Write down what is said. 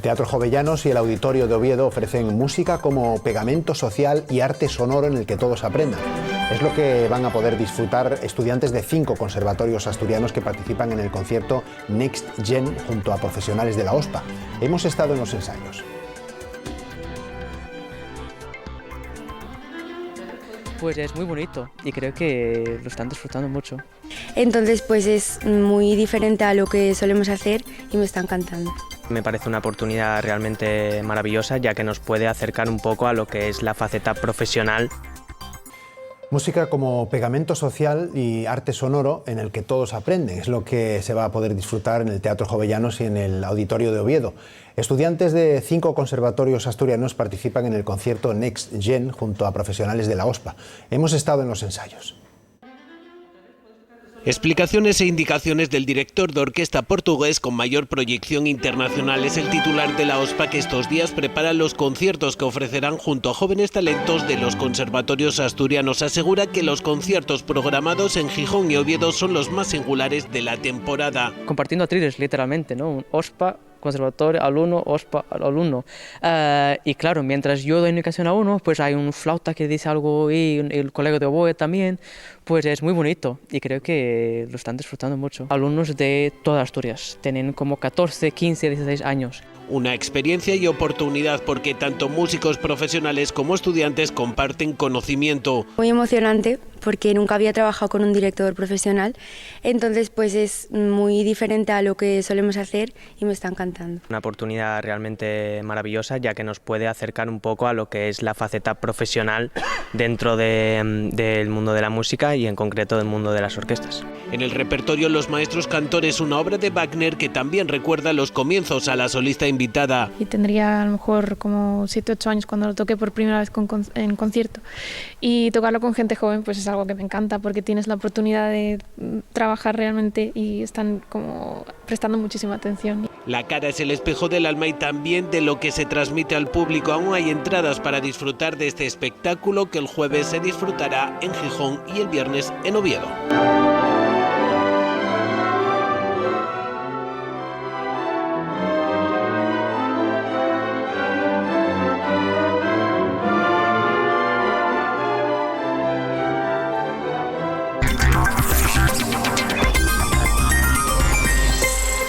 Teatro Jovellanos y el Auditorio de Oviedo ofrecen música como pegamento social y arte sonoro en el que todos aprendan. Es lo que van a poder disfrutar estudiantes de 5 conservatorios asturianos que participan en el concierto Next Gen junto a profesionales de la OSPA. Hemos estado en los ensayos. Pues es muy bonito y creo que lo están disfrutando mucho. Entonces pues es muy diferente a lo que solemos hacer y me está encantando. Me parece una oportunidad realmente maravillosa, ya que nos puede acercar un poco a lo que es la faceta profesional. Música como pegamento social y arte sonoro en el que todos aprenden. Es lo que se va a poder disfrutar en el Teatro Jovellanos y en el Auditorio de Oviedo. Estudiantes de 5 conservatorios asturianos participan en el concierto Next Gen junto a profesionales de la OSPA. Hemos estado en los ensayos. Explicaciones e indicaciones del director de orquesta portugués con mayor proyección internacional es el titular de la OSPA, que estos días prepara los conciertos que ofrecerán junto a jóvenes talentos de los conservatorios asturianos. Asegura que los conciertos programados en Gijón y Oviedo son los más singulares de la temporada. Compartiendo atriles, literalmente, ¿no? Un OSPA, conservatorio, alumno, OSPA, alumno. Y claro, mientras yo doy indicación a uno, pues hay un flauta que dice algo y el colega de oboe también. Pues es muy bonito y creo que lo están disfrutando mucho. Alumnos de toda Asturias, tienen como 14, 15, 16 años. Una experiencia y oportunidad porque tanto músicos profesionales como estudiantes comparten conocimiento. Muy emocionante porque nunca había trabajado con un director profesional, entonces pues es muy diferente a lo que solemos hacer y me está encantando. Una oportunidad realmente maravillosa, ya que nos puede acercar un poco a lo que es la faceta profesional dentro del mundo de la música y en concreto del mundo de las orquestas. En el repertorio Los Maestros Cantores, una obra de Wagner que también recuerda los comienzos a la solista invitada. Y tendría a lo mejor como 7 o 8 años cuando lo toqué por primera vez en concierto. Y tocarlo con gente joven pues es algo que me encanta porque tienes la oportunidad de trabajar realmente y están como prestando muchísima atención. La cara es el espejo del alma y también de lo que se transmite al público. Aún hay entradas para disfrutar de este espectáculo que el jueves se disfrutará en Gijón y el viernes en Oviedo.